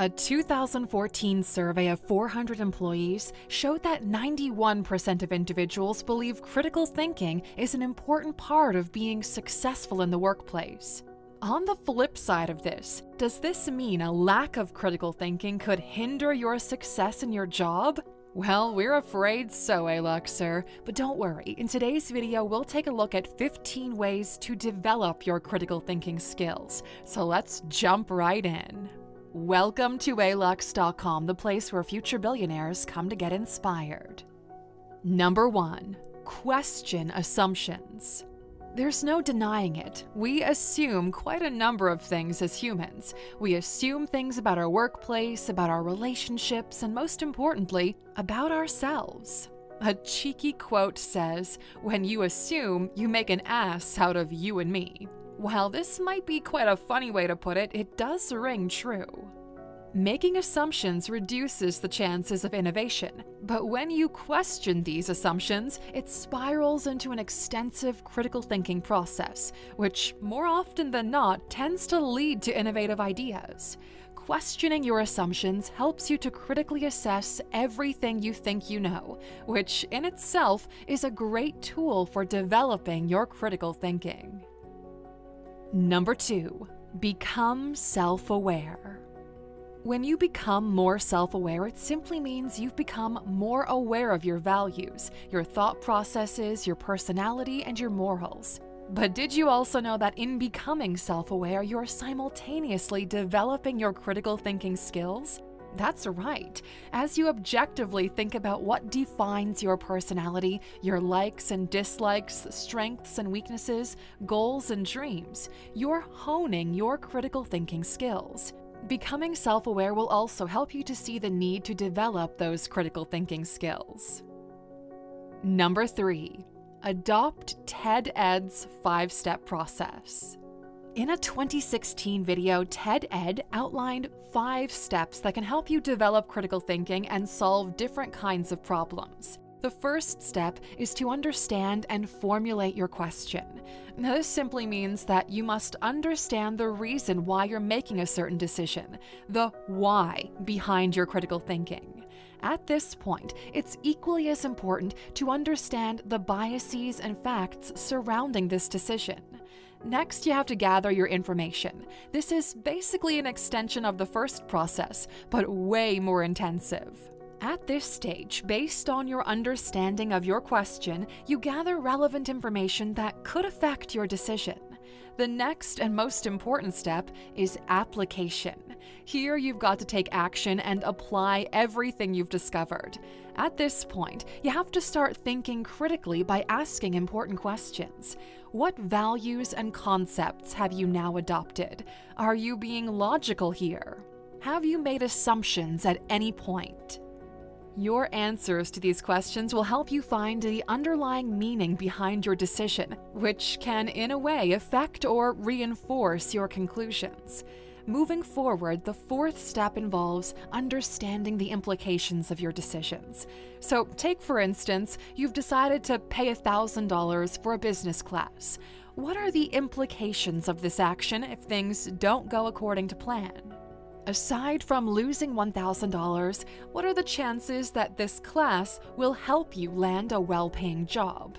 A 2014 survey of 400 employees showed that 91% of individuals believe critical thinking is an important part of being successful in the workplace. On the flip side of this, does this mean a lack of critical thinking could hinder your success in your job? Well, we're afraid so, Aluxer, but don't worry. In today's video, we'll take a look at 15 ways to develop your critical thinking skills. So let's jump right in. Welcome to Alux.com, the place where future billionaires come to get inspired. Number 1. Question assumptions. There's no denying it. We assume quite a number of things as humans. We assume things about our workplace, about our relationships, and most importantly, about ourselves. A cheeky quote says, "When you assume, you make an ass out of you and me." While this might be quite a funny way to put it, it does ring true. Making assumptions reduces the chances of innovation, but when you question these assumptions, it spirals into an extensive critical thinking process, which more often than not tends to lead to innovative ideas. Questioning your assumptions helps you to critically assess everything you think you know, which in itself is a great tool for developing your critical thinking. Number 2. Become self-aware. When you become more self-aware, it simply means you've become more aware of your values, your thought processes, your personality, and your morals. But did you also know that in becoming self-aware, you're simultaneously developing your critical thinking skills? That's right. As you objectively think about what defines your personality, your likes and dislikes, strengths and weaknesses, goals and dreams, you're honing your critical thinking skills. Becoming self-aware will also help you to see the need to develop those critical thinking skills. Number 3. Adopt TED Ed's 5-step process. In a 2016 video, TED Ed outlined 5 steps that can help you develop critical thinking and solve different kinds of problems. The first step is to understand and formulate your question. Now, this simply means that you must understand the reason why you're making a certain decision, the why behind your critical thinking. At this point, it's equally as important to understand the biases and facts surrounding this decision. Next, you have to gather your information. This is basically an extension of the first process, but way more intensive. At this stage, based on your understanding of your question, you gather relevant information that could affect your decision. The next and most important step is application. Here you've got to take action and apply everything you've discovered. At this point, you have to start thinking critically by asking important questions. What values and concepts have you now adopted? Are you being logical here? Have you made assumptions at any point? Your answers to these questions will help you find the underlying meaning behind your decision, which can, in a way, affect or reinforce your conclusions. Moving forward, the 4th step involves understanding the implications of your decisions. So, take for instance, you've decided to pay $1,000 for a business class. What are the implications of this action if things don't go according to plan? Aside from losing $1,000, what are the chances that this class will help you land a well-paying job?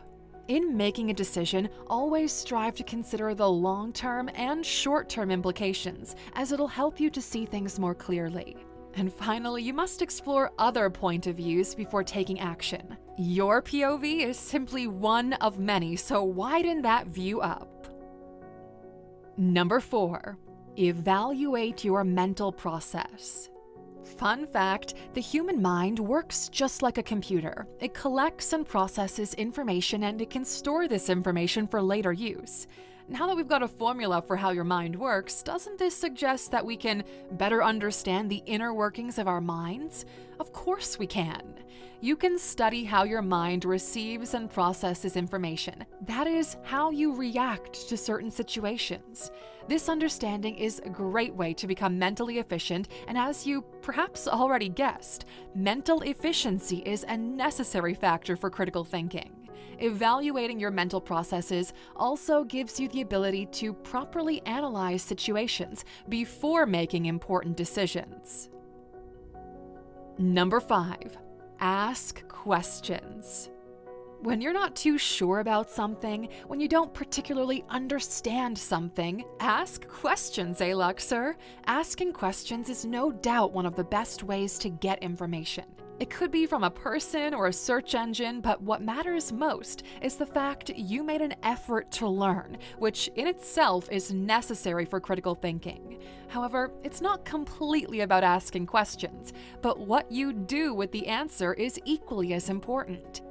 In making a decision, always strive to consider the long-term and short-term implications, as it'll help you to see things more clearly. And finally, you must explore other point of views before taking action. Your POV is simply one of many, so widen that view up. Number 4. Evaluate your mental process. Fun fact, the human mind works just like a computer. It collects and processes information, and it can store this information for later use. Now that we've got a formula for how your mind works, doesn't this suggest that we can better understand the inner workings of our minds? Of course we can. You can study how your mind receives and processes information. That is how you react to certain situations. This understanding is a great way to become mentally efficient, and as you perhaps already guessed, mental efficiency is a necessary factor for critical thinking. Evaluating your mental processes also gives you the ability to properly analyze situations before making important decisions. Number 5. Ask questions. When you're not too sure about something, when you don't particularly understand something, ask questions, Aluxer. Asking questions is no doubt one of the best ways to get information. It could be from a person or a search engine, but what matters most is the fact you made an effort to learn, which in itself is necessary for critical thinking. However, it's not completely about asking questions, but what you do with the answer is equally as important.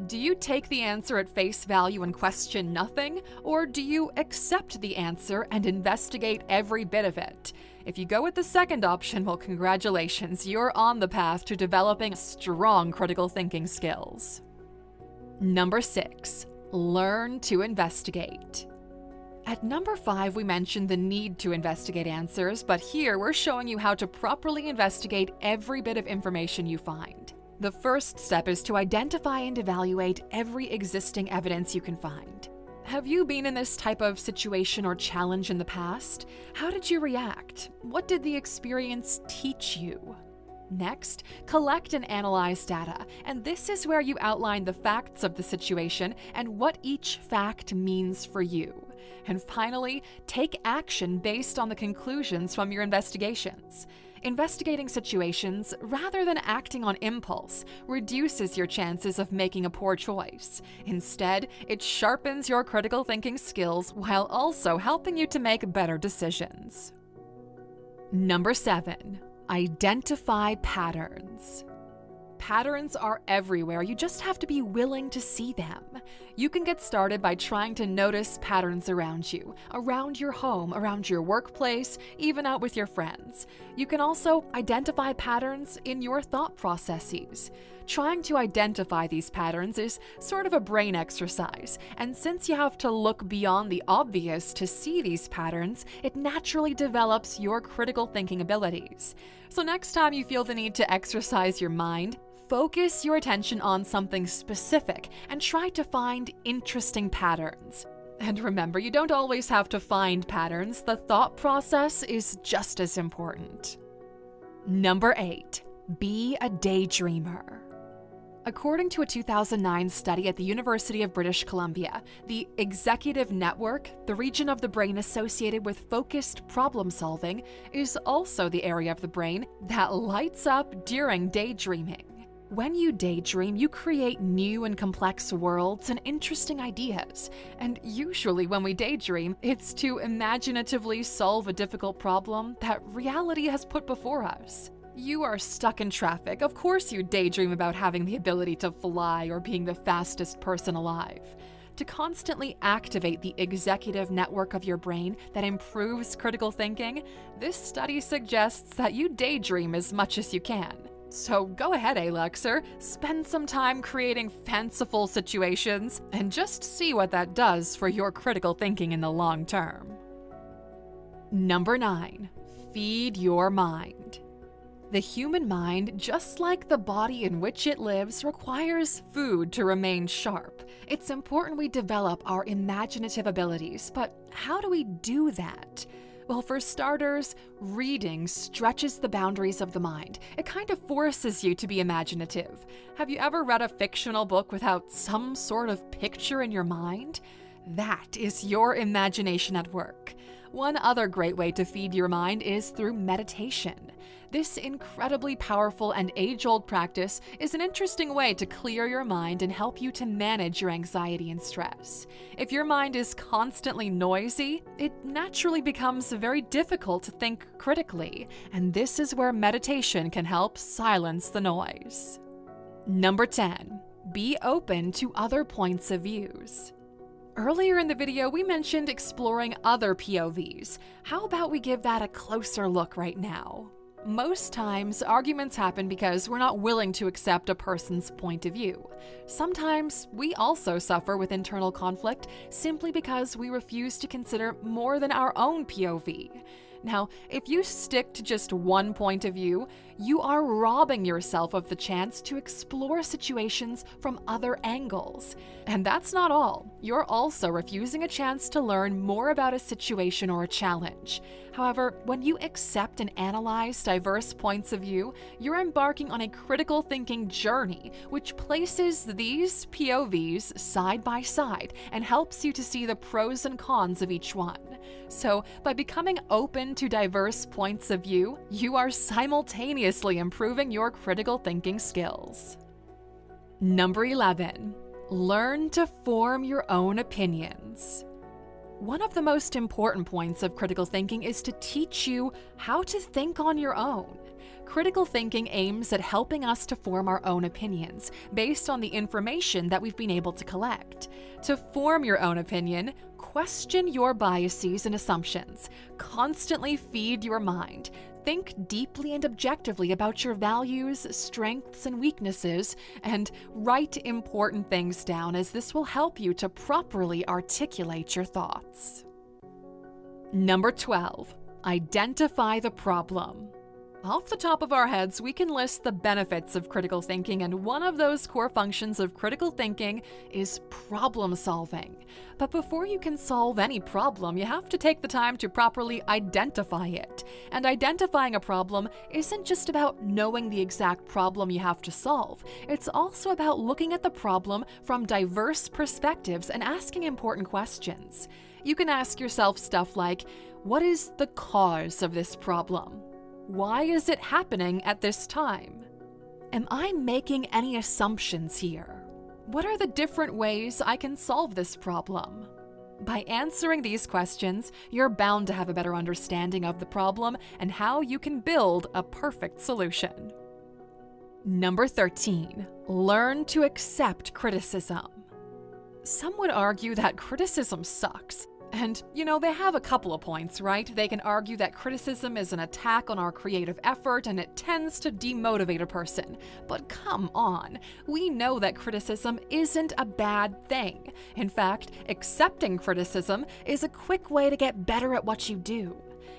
Do you take the answer at face value and question nothing, or do you accept the answer and investigate every bit of it? If you go with the second option, well, congratulations, you're on the path to developing strong critical thinking skills. Number 6. Learn to investigate. At number 5, we mentioned the need to investigate answers, but here we're showing you how to properly investigate every bit of information you find. The first step is to identify and evaluate every existing evidence you can find. Have you been in this type of situation or challenge in the past? How did you react? What did the experience teach you? Next, collect and analyze data, and this is where you outline the facts of the situation and what each fact means for you. And finally, take action based on the conclusions from your investigations. Investigating situations, rather than acting on impulse, reduces your chances of making a poor choice. Instead, it sharpens your critical thinking skills while also helping you to make better decisions. Number 7. Identify patterns. Patterns are everywhere, you just have to be willing to see them. You can get started by trying to notice patterns around you, around your home, around your workplace, even out with your friends. You can also identify patterns in your thought processes. Trying to identify these patterns is sort of a brain exercise, and since you have to look beyond the obvious to see these patterns, it naturally develops your critical thinking abilities. So next time you feel the need to exercise your mind, focus your attention on something specific and try to find interesting patterns. And remember, you don't always have to find patterns, the thought process is just as important. Number 8. Be a daydreamer. According to a 2009 study at the University of British Columbia, the executive network, the region of the brain associated with focused problem solving, is also the area of the brain that lights up during daydreaming. When you daydream, you create new and complex worlds and interesting ideas. And usually when we daydream, it's to imaginatively solve a difficult problem that reality has put before us. You are stuck in traffic. Of course you daydream about having the ability to fly or being the fastest person alive. To constantly activate the executive network of your brain that improves critical thinking, this study suggests that you daydream as much as you can. So go ahead, Aluxer, spend some time creating fanciful situations and just see what that does for your critical thinking in the long term. Number 9. Feed your mind. The human mind, just like the body in which it lives, requires food to remain sharp. It's important we develop our imaginative abilities, but how do we do that? Well, for starters, reading stretches the boundaries of the mind. It kind of forces you to be imaginative. Have you ever read a fictional book without some sort of picture in your mind? That is your imagination at work. One other great way to feed your mind is through meditation. This incredibly powerful and age-old practice is an interesting way to clear your mind and help you to manage your anxiety and stress. If your mind is constantly noisy, it naturally becomes very difficult to think critically, and this is where meditation can help silence the noise. Number 10. Be open to other points of views. Earlier in the video, we mentioned exploring other POVs. How about we give that a closer look right now? Most times, arguments happen because we're not willing to accept a person's point of view. Sometimes, we also suffer with internal conflict simply because we refuse to consider more than our own POV. Now, if you stick to just one point of view, you are robbing yourself of the chance to explore situations from other angles. And that's not all. You're also refusing a chance to learn more about a situation or a challenge. However, when you accept and analyze diverse points of view, you're embarking on a critical thinking journey, which places these POVs side by side and helps you to see the pros and cons of each one. So, by becoming open to diverse points of view, you are simultaneously improving your critical thinking skills. Number 11. Learn to form your own opinions. One of the most important points of critical thinking is to teach you how to think on your own. Critical thinking aims at helping us to form our own opinions based on the information that we've been able to collect. To form your own opinion, question your biases and assumptions. Constantly feed your mind. Think deeply and objectively about your values, strengths, and weaknesses, and write important things down, as this will help you to properly articulate your thoughts. Number 12. Identify the problem. Off the top of our heads, we can list the benefits of critical thinking, and one of those core functions of critical thinking is problem solving. But before you can solve any problem, you have to take the time to properly identify it. And identifying a problem isn't just about knowing the exact problem you have to solve. It's also about looking at the problem from diverse perspectives and asking important questions. You can ask yourself stuff like, what is the cause of this problem? Why is it happening at this time? Am I making any assumptions here? What are the different ways I can solve this problem? By answering these questions, you're bound to have a better understanding of the problem and how you can build a perfect solution. Number 13. Learn to accept criticism. Some would argue that criticism sucks. And, they have a couple of points, right? They can argue that criticism is an attack on our creative effort and it tends to demotivate a person. But come on, we know that criticism isn't a bad thing. In fact, accepting criticism is a quick way to get better at what you do.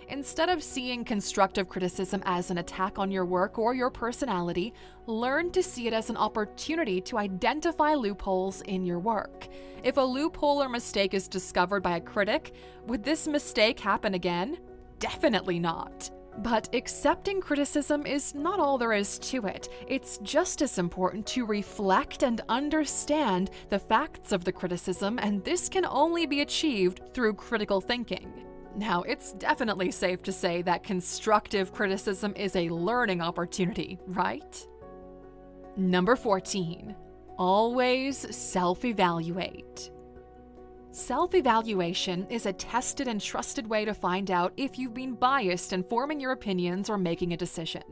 Instead of seeing constructive criticism as an attack on your work or your personality, learn to see it as an opportunity to identify loopholes in your work. If a loophole or mistake is discovered by a critic, would this mistake happen again? Definitely not. But accepting criticism is not all there is to it. It's just as important to reflect and understand the facts of the criticism, and this can only be achieved through critical thinking. Now, it's definitely safe to say that constructive criticism is a learning opportunity, right? Number 14. Always self-evaluate. Self-evaluation is a tested and trusted way to find out if you've been biased in forming your opinions or making a decision.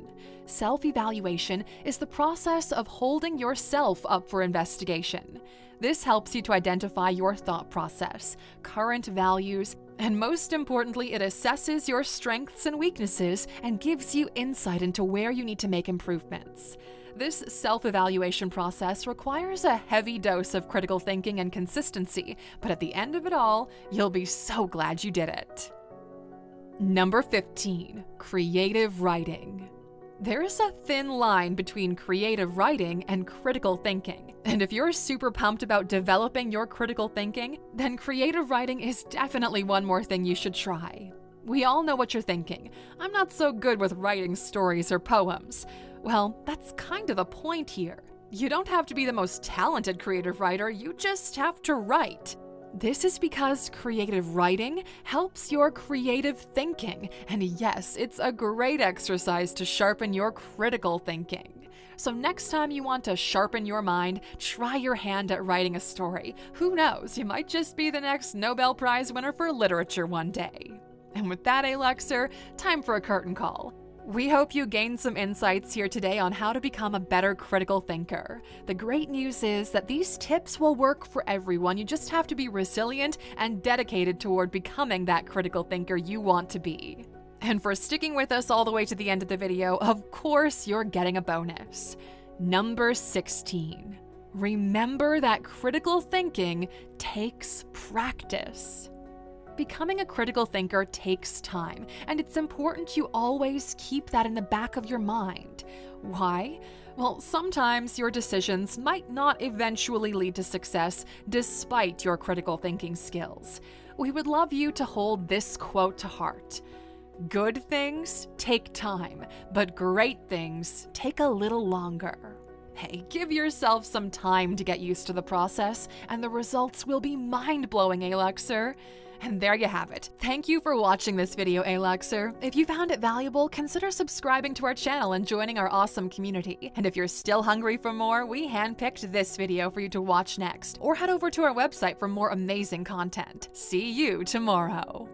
Self-evaluation is the process of holding yourself up for investigation. This helps you to identify your thought process, current values, and most importantly, it assesses your strengths and weaknesses and gives you insight into where you need to make improvements. This self-evaluation process requires a heavy dose of critical thinking and consistency, but at the end of it all, you'll be so glad you did it. Number 15. Creative writing. There is a thin line between creative writing and critical thinking. And if you're super pumped about developing your critical thinking, then creative writing is definitely one more thing you should try. We all know what you're thinking. I'm not so good with writing stories or poems. Well, that's kind of the point here. You don't have to be the most talented creative writer, you just have to write. This is because creative writing helps your creative thinking, and yes, it's a great exercise to sharpen your critical thinking. So next time you want to sharpen your mind, try your hand at writing a story. Who knows, you might just be the next Nobel Prize winner for literature one day. And with that, Aluxer, time for a curtain call. We hope you gained some insights here today on how to become a better critical thinker. The great news is that these tips will work for everyone. You just have to be resilient and dedicated toward becoming that critical thinker you want to be. And for sticking with us all the way to the end of the video, of course you're getting a bonus. Number 16. Remember that critical thinking takes practice. Becoming a critical thinker takes time, and it's important you always keep that in the back of your mind. Why? Well, sometimes your decisions might not eventually lead to success despite your critical thinking skills. We would love you to hold this quote to heart. Good things take time, but great things take a little longer. Hey, give yourself some time to get used to the process, and the results will be mind-blowing, Aluxer. And there you have it. Thank you for watching this video, Aluxer. If you found it valuable, consider subscribing to our channel and joining our awesome community. And if you're still hungry for more, we handpicked this video for you to watch next. Or head over to our website for more amazing content. See you tomorrow.